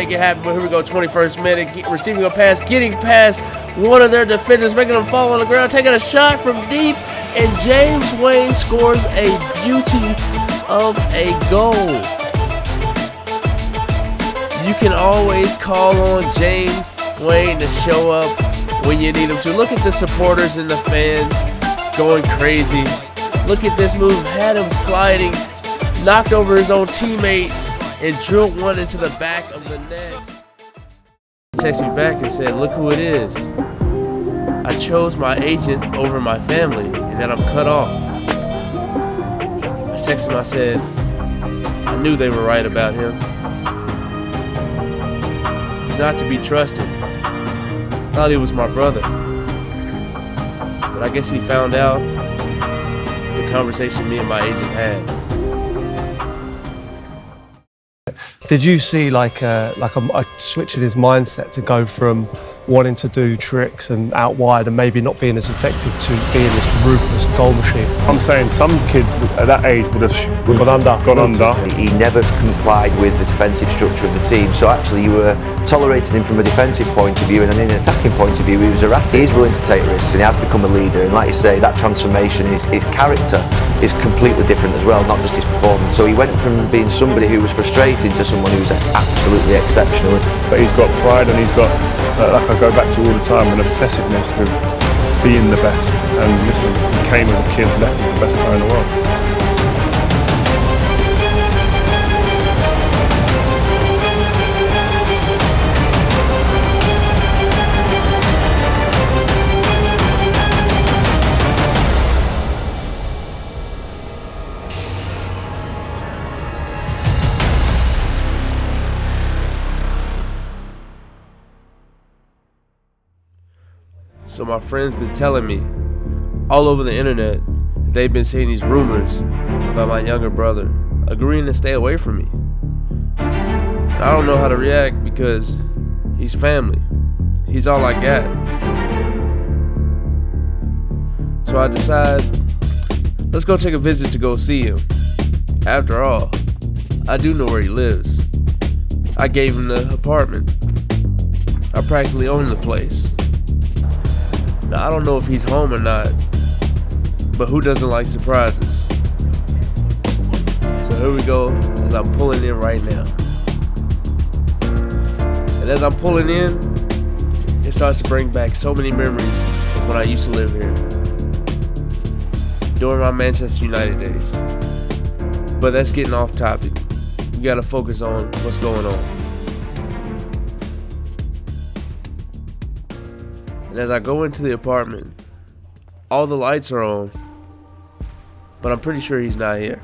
Make it happen, but here we go, 21st minute, receiving a pass, getting past one of their defenders, making them fall on the ground, taking a shot from deep, and James Wayne scores a beauty of a goal. You can always call on James Wayne to show up when you need him to. Look at the supporters and the fans going crazy. Look at this move, had him sliding, knocked over his own teammate, and drilled one into the back of the net. He texted me back and said, look who it is. I chose my agent over my family, and then I'm cut off. I texted him, I said, I knew they were right about him. He's not to be trusted. Thought he was my brother. But I guess he found out the conversation me and my agent had. Did you see like a switch in his mindset to go from wanting to do tricks and out wide and maybe not being as effective to being this ruthless goal machine? I'm saying some kids at that age would have gone under. He never complied with the defensive structure of the team, so actually you were tolerating him from a defensive point of view, and then in an attacking point of view he was erratic. He's willing to take risks and he has become a leader, and like you say, that transformation, his character is completely different as well, not just his performance. So he went from being somebody who was frustrating to someone who's absolutely exceptional. But he's got pride, and he's got, like I go back to all the time, an obsessiveness with being the best. And listen, he came as a kid, left as the best player in the world. So my friends been telling me all over the internet that they've been seeing these rumors about my younger brother agreeing to stay away from me. And I don't know how to react because he's family. He's all I got. So I decide, let's go take a visit to go see him. After all, I do know where he lives. I gave him the apartment. I practically own the place. Now, I don't know if he's home or not, but who doesn't like surprises? So here we go, as I'm pulling in right now. And as I'm pulling in, it starts to bring back so many memories of when I used to live here, during my Manchester United days. But that's getting off topic. We gotta focus on what's going on. And as I go into the apartment, all the lights are on, but I'm pretty sure he's not here.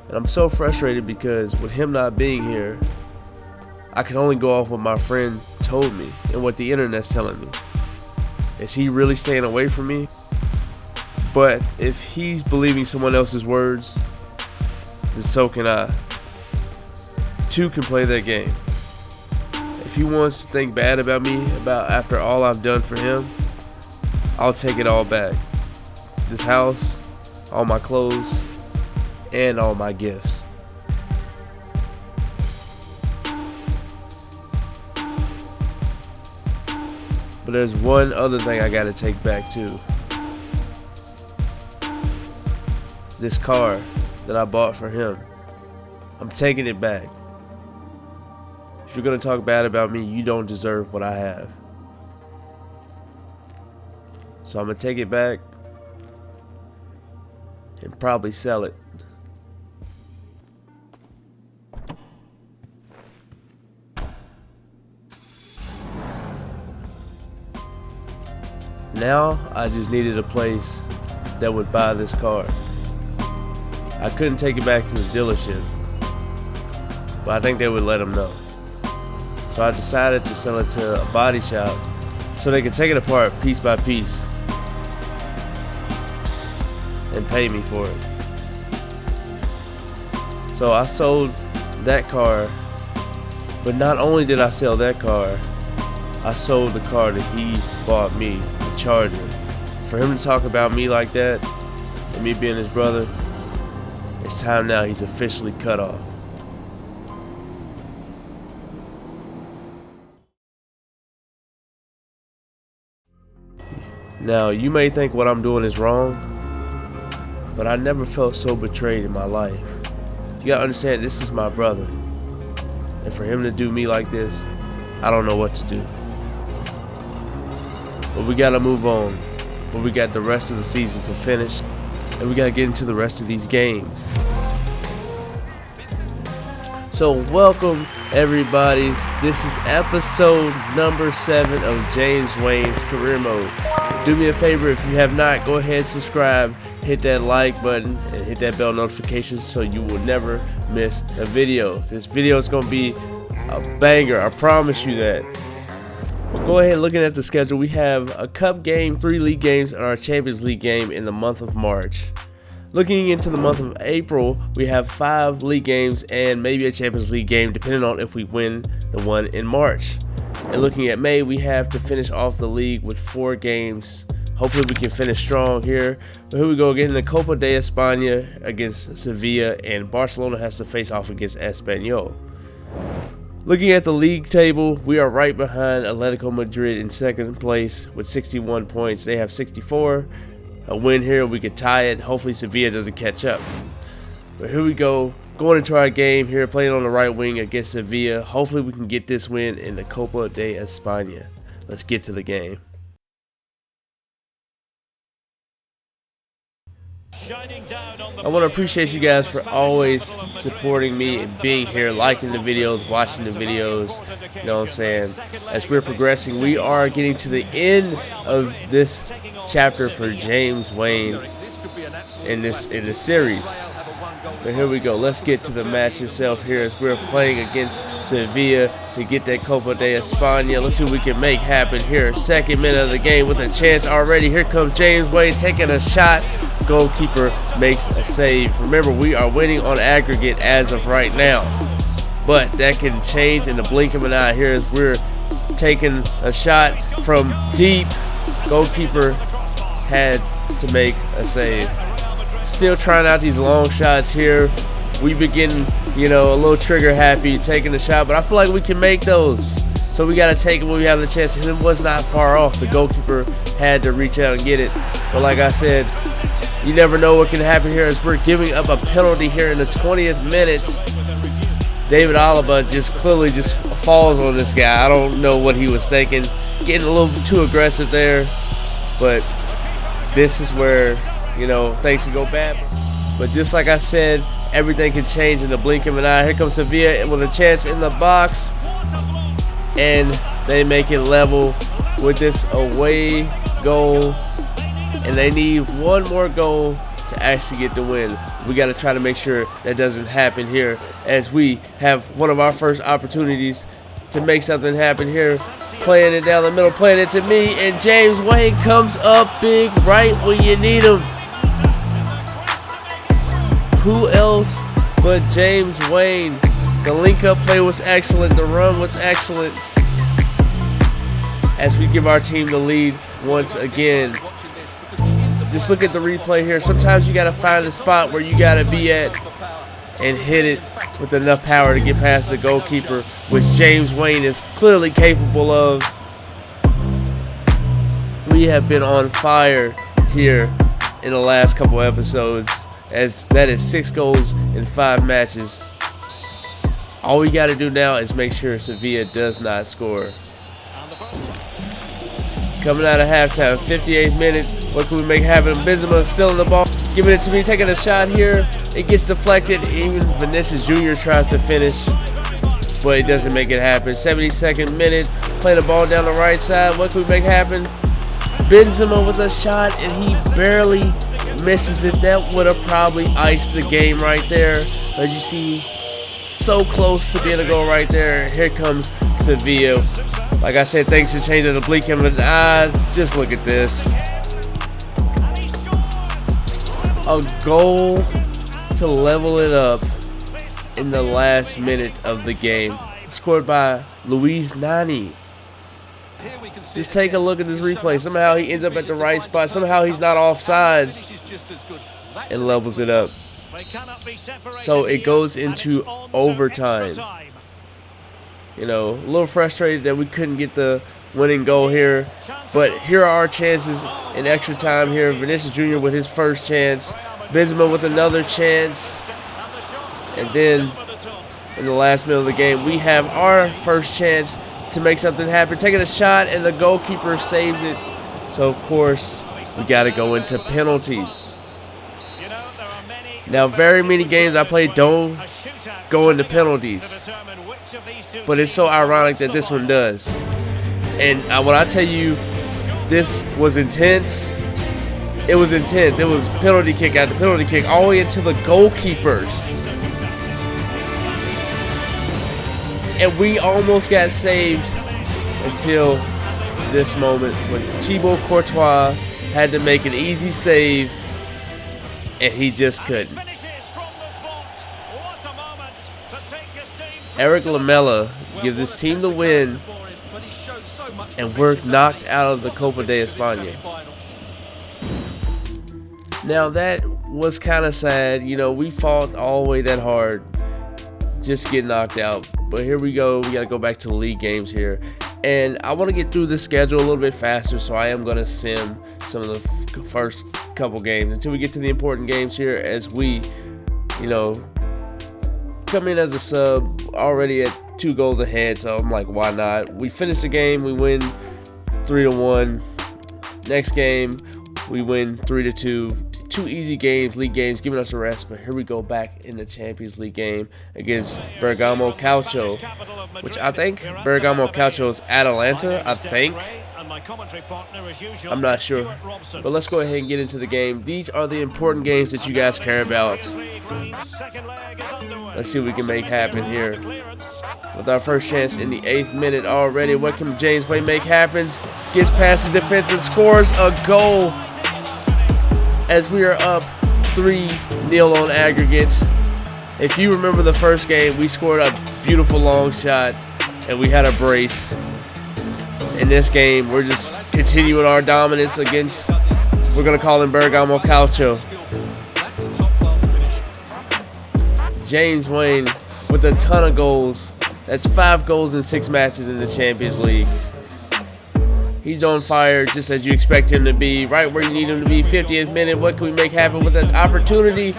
And I'm so frustrated because with him not being here, I can only go off what my friend told me and what the internet's telling me. Is he really staying away from me? But if he's believing someone else's words, then so can I. Two can play that game. If he wants to think bad about me, after all I've done for him, I'll take it all back. This house, all my clothes, and all my gifts. But there's one other thing I gotta take back too. This car that I bought for him, I'm taking it back. If you're gonna talk bad about me, you don't deserve what I have. So I'm gonna take it back and probably sell it. Now I just needed a place that would buy this car. I couldn't take it back to the dealership, but I think they would let them know. So I decided to sell it to a body shop so they could take it apart piece by piece and pay me for it. So I sold that car, but not only did I sell that car, I sold the car that he bought me, the Charger. For him to talk about me like that, and me being his brother, it's time now he's officially cut off. Now, you may think what I'm doing is wrong, but I never felt so betrayed in my life. You gotta understand, this is my brother. And for him to do me like this, I don't know what to do. But we gotta move on. But we got the rest of the season to finish, and we gotta get into the rest of these games. So welcome everybody. This is episode number 7 of James Wayne's Career Mode. Do me a favor, if you have not, go ahead, subscribe, hit that like button, and hit that bell notification so you will never miss a video. This video is gonna be a banger, I promise you that. But go ahead, looking at the schedule, we have a cup game, 3 league games, and our Champions League game in the month of March. Looking into the month of April, we have 5 league games and maybe a Champions League game, depending on if we win the one in March. And looking at May, we have to finish off the league with 4 games. Hopefully we can finish strong here. But here we go again in the Copa de Espana against Sevilla, and Barcelona has to face off against Espanyol. Looking at the league table, we are right behind Atletico Madrid in second place with 61 points. They have 64. A win here, we could tie it. Hopefully Sevilla doesn't catch up. But here we go, going into our game here, playing on the right wing against Sevilla. Hopefully we can get this win in the Copa de Espana. Let's get to the game. I want to appreciate you guys for always supporting me and being here, liking the videos, watching the videos. You know what I'm saying? As we're progressing, we are getting to the end of this chapter for James Wayne in this series. But here we go. Let's get to the match itself here as we're playing against Sevilla to get that Copa de Espana. Let's see what we can make happen here. Second minute of the game with a chance already. Here comes James Wayne taking a shot. Goalkeeper makes a save. Remember, we are winning on aggregate as of right now, but that can change in the blink of an eye here as we're taking a shot from deep. Goalkeeper had to make a save. Still trying out these long shots here. We've been getting, you know, a little trigger happy taking the shot, but I feel like we can make those. So we got to take it when we have the chance. It was not far off. The goalkeeper had to reach out and get it. But like I said, you never know what can happen here as we're giving up a penalty here in the 20th minute. David Alaba just clearly just falls on this guy. I don't know what he was thinking. Getting a little too aggressive there. But this is where, you know, things can go bad. But just like I said, everything can change in the blink of an eye. Here comes Sevilla with a chance in the box. And they make it level with this away goal. And they need one more goal to actually get the win. We got to try to make sure that doesn't happen here as we have one of our first opportunities to make something happen here. Playing it down the middle, playing it to me, and James Wayne comes up big right when you need him. Who else but James Wayne? The link-up play was excellent. The run was excellent. As we give our team the lead once again. Just look at the replay here. Sometimes you got to find a spot where you got to be at and hit it with enough power to get past the goalkeeper, which James Wayne is clearly capable of. We have been on fire here in the last couple episodes, as that is 6 goals in 5 matches. All we got to do now is make sure Sevilla does not score. Coming out of halftime, 58th minute. What can we make happen? Benzema still in the ball, giving it to me, taking a shot here. It gets deflected. Even Vinicius Jr. tries to finish, but it doesn't make it happen. 72nd minute, playing the ball down the right side. What can we make happen? Benzema with a shot, and he barely misses it. That would have probably iced the game right there. As you see, so close to being a goal right there. Here comes Sevilla. Like I said, things are changing the blink of an eye. Just look at this. A goal to level it up in the last minute of the game. Scored by Luis Nani. Just take a look at this replay. Somehow he ends up at the right spot. Somehow he's not offsides and levels it up. So it goes into overtime. You know, a little frustrated that we couldn't get the winning goal here. But here are our chances in extra time here. Vinicius Jr. with his first chance. Benzema with another chance. And then in the last minute of the game, we have our first chance to make something happen. Taking a shot, and the goalkeeper saves it. So, of course, we got to go into penalties. Now, very many games I play don't go into penalties. But it's so ironic that this one does. And when I tell you this was intense, it was intense. It was penalty kick after penalty kick all the way into the goalkeepers. And we almost got saved until this moment when Thibaut Courtois had to make an easy save, and he just couldn't. Eric Lamela gives this team the win, and we're knocked out of the Copa de Espana. Now that was kind of sad. You know, we fought all the way that hard, just get knocked out. But here we go. We got to go back to the league games here. And I want to get through the schedule a little bit faster, so I am going to sim some of the first couple games until we get to the important games here as we, you know, come in as a sub already at 2 goals ahead. So I'm like, why not? We finish the game. We win 3-1. Next game, we win 3-2. 2 easy games, league games, giving us a rest. But here we go back in the Champions League game against Bergamo Calcio, which I think Bergamo Calcio is Atalanta, I think. I'm not sure. But let's go ahead and get into the game. These are the important games that you guys care about. Let's see what we can make happen here. With our first chance in the 8th minute already, what can James Way make happen? Gets past the defense and scores a goal as we are up 3-0 on aggregate. If you remember the first game, we scored a beautiful long shot and we had a brace. In this game, we're just continuing our dominance against, we're going to call him Bergamo Calcio. James Wayne with a ton of goals. That's 5 goals in 6 matches in the Champions League. He's on fire just as you expect him to be, right where you need him to be. 50th minute, what can we make happen with an opportunity?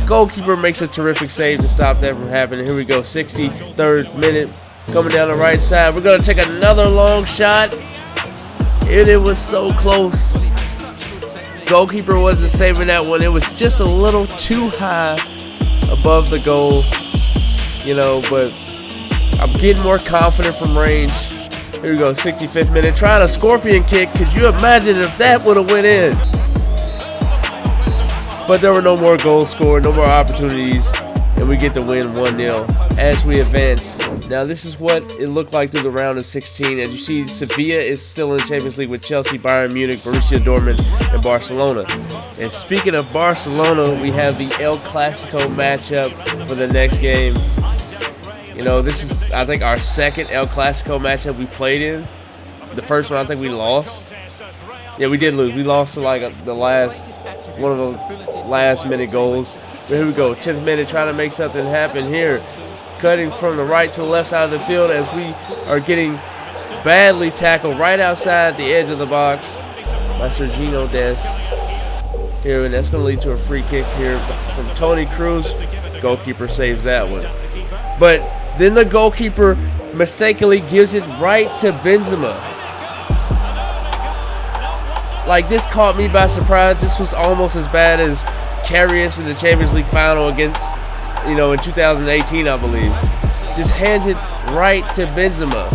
Goalkeeper makes a terrific save to stop that from happening. Here we go, 63rd minute, coming down the right side. We're going to take another long shot, and it was so close. Goalkeeper wasn't saving that one. It was just a little too high above the goal, you know, but I'm getting more confident from range. Here we go, 65th minute, trying a scorpion kick. Could you imagine if that would have went in? But there were no more goals scored, no more opportunities, and we get the win 1-0 as we advance. Now this is what it looked like through the round of 16. As you see, Sevilla is still in the Champions League with Chelsea, Bayern Munich, Borussia Dortmund, and Barcelona. And speaking of Barcelona, we have the El Clasico matchup for the next game. You know, this is, I think, our second El Clasico matchup we played in. The first one, I think we lost. Yeah, we did lose. We lost to, like, one of the last-minute goals. But here we go, 10th minute, trying to make something happen here. Cutting from the right to the left side of the field as we are getting badly tackled right outside the edge of the box by Sergino Dest. Here, and that's going to lead to a free kick here from Toni Kroos. Goalkeeper saves that one. But then the goalkeeper mistakenly gives it right to Benzema. Like, this caught me by surprise. This was almost as bad as Karius in the Champions League final against, you know, in 2018, I believe. Just hands it right to Benzema.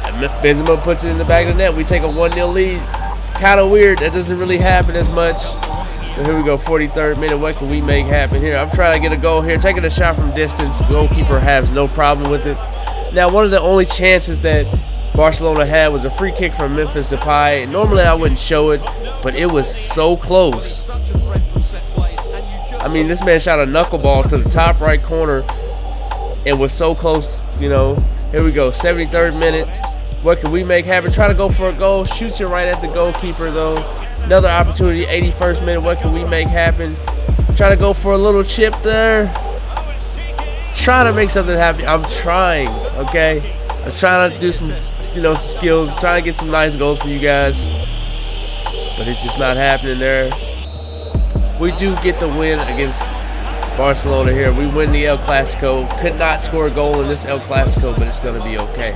And Benzema puts it in the back of the net. We take a 1-0 lead. Kind of weird. That doesn't really happen as much. But here we go, 43rd minute. What can we make happen here? I'm trying to get a goal here. Taking a shot from distance. Goalkeeper has no problem with it. Now, one of the only chances that Barcelona had was a free kick from Memphis Depay. Normally, I wouldn't show it, but it was so close. I mean, this man shot a knuckleball to the top right corner and was so close, you know. Here we go, 73rd minute. What can we make happen? Try to go for a goal. Shoots it right at the goalkeeper, though. Another opportunity, 81st minute. What can we make happen? Try to go for a little chip there. Trying to make something happen. I'm trying, okay? I'm trying to do some, some skills, trying to get some nice goals for you guys, but it's just not happening there. We do get the win against Barcelona here. We win the El Clasico. Could not score a goal in this El Clasico, but it's going to be okay.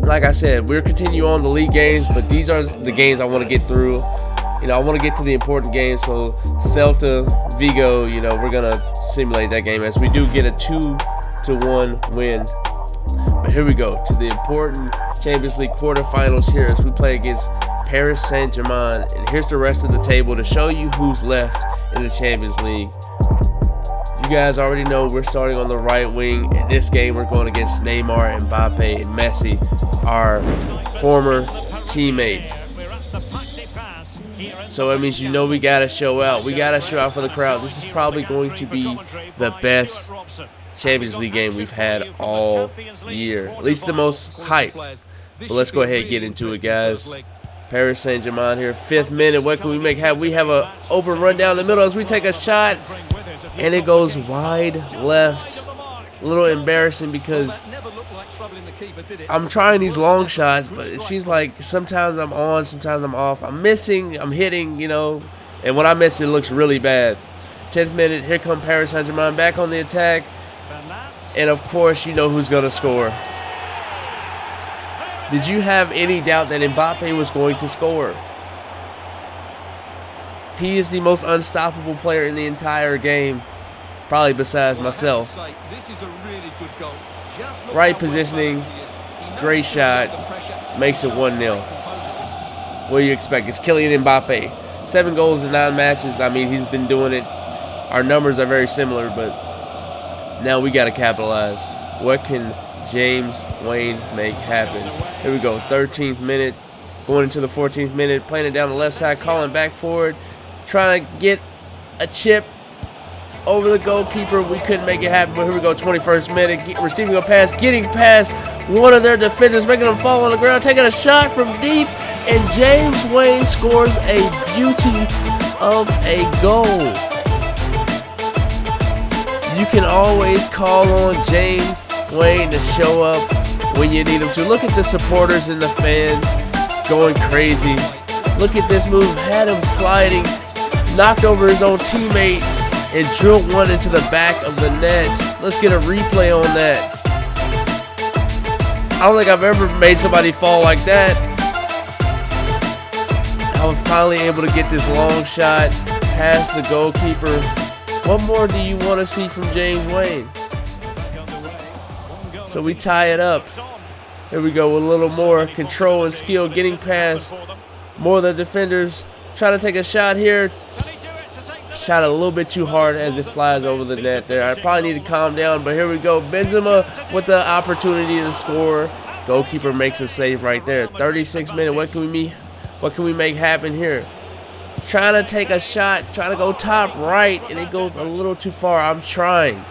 Like I said, we'll continue on the league games, but these are the games I want to get through. I want to get to the important games. So Celta, Vigo, we're going to simulate that game as we do get a 2-1 win. But here we go to the important Champions League quarterfinals here as we play against Paris Saint-Germain. And here's the rest of the table to show you who's left in the Champions League. You guys already know we're starting on the right wing. In this game, we're going against Neymar, Mbappe, and Messi, our former teammates. So that means we got to show out. We got to show out for the crowd. This is probably going to be the best Champions League game we've had all year. At least the most hyped. But let's go ahead and get into it, guys. Paris Saint-Germain here, 5th minute. What can we make happen? We have an open run down the middle as we take a shot, and it goes wide left. A little embarrassing because I'm trying these long shots, but it seems like sometimes I'm on, sometimes I'm off. I'm missing, I'm hitting, and when I miss it looks really bad. 10th minute, here come Paris Saint-Germain back on the attack, and of course you know who's going to score. Did you have any doubt that Mbappe was going to score? He is the most unstoppable player in the entire game, probably besides myself. Right positioning, great shot, makes it 1-0. What do you expect? It's Kylian Mbappe. 7 goals in 9 matches. I mean, he's been doing it. Our numbers are very similar, but now we got to capitalize. What can James Wayne make happen? Here we go, 13th minute, going into the 14th minute, playing it down the left side, calling back forward, trying to get a chip over the goalkeeper. We couldn't make it happen, but here we go, 21st minute, receiving a pass, getting past one of their defenders, making them fall on the ground, taking a shot from deep, and James Wayne scores a beauty of a goal. You can always call on James Wayne to show up when you need him to. Look at the supporters and the fans going crazy. Look at this move. Had him sliding, knocked over his own teammate, and drilled one into the back of the net. Let's get a replay on that. I don't think I've ever made somebody fall like that. I was finally able to get this long shot past the goalkeeper. What more do you want to see from James Wayne? So we tie it up. Here we go with a little more control and skill, getting past more of the defenders. Trying to take a shot here. Shot a little bit too hard as it flies over the net there. I probably need to calm down, but here we go. Benzema with the opportunity to score. Goalkeeper makes a save right there. 36 minute. What can we make happen here? Trying to take a shot, trying to go top right, and it goes a little too far. I'm trying.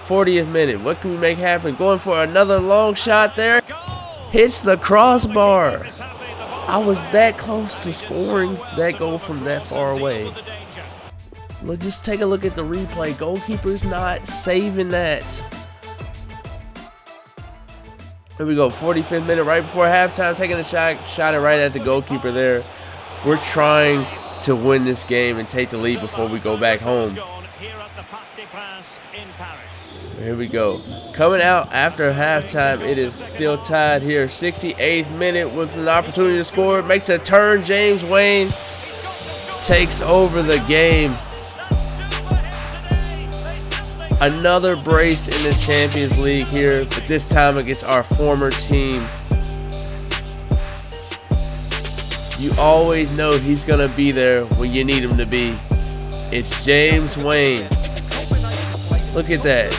40th minute. What can we make happen? Going for another long shot there. Hits the crossbar. I was that close to scoring that goal from that far away. Well, just take a look at the replay. Goalkeeper's not saving that. Here we go. 45th minute, right before halftime, taking a shot it right at the goalkeeper there. We're trying to win this game and take the lead before we go back home. Here we go. Coming out after halftime, it is still tied here. 68th minute with an opportunity to score. Makes a turn. James Wayne takes over the game. Another brace in the Champions League here, but this time against our former team. You always know he's going to be there when you need him to be. It's James Wayne. Look at that.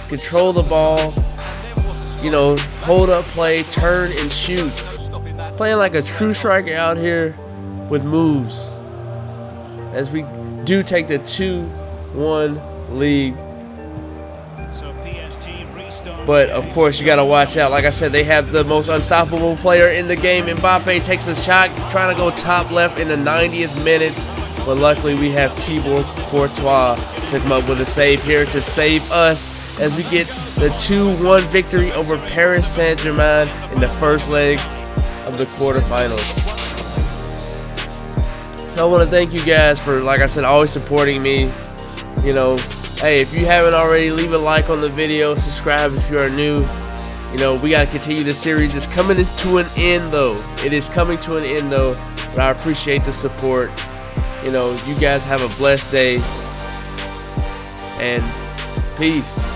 Control the ball, hold up play, turn and shoot. Playing like a true striker out here with moves. As we do take the 2-1 lead. But of course you got to watch out. Like I said, they have the most unstoppable player in the game. Mbappe takes a shot, trying to go top left in the 90th minute. But luckily we have Thibaut Courtois to come up with a save here to save us as we get the 2-1 victory over Paris Saint-Germain in the first leg of the quarterfinals. So I want to thank you guys for, like I said, always supporting me. You know, hey, if you haven't already, leave a like on the video, subscribe if you are new. You know, we got to continue the series. It's coming to an end, though. It is coming to an end, though. But I appreciate the support. You know, you guys have a blessed day. And peace.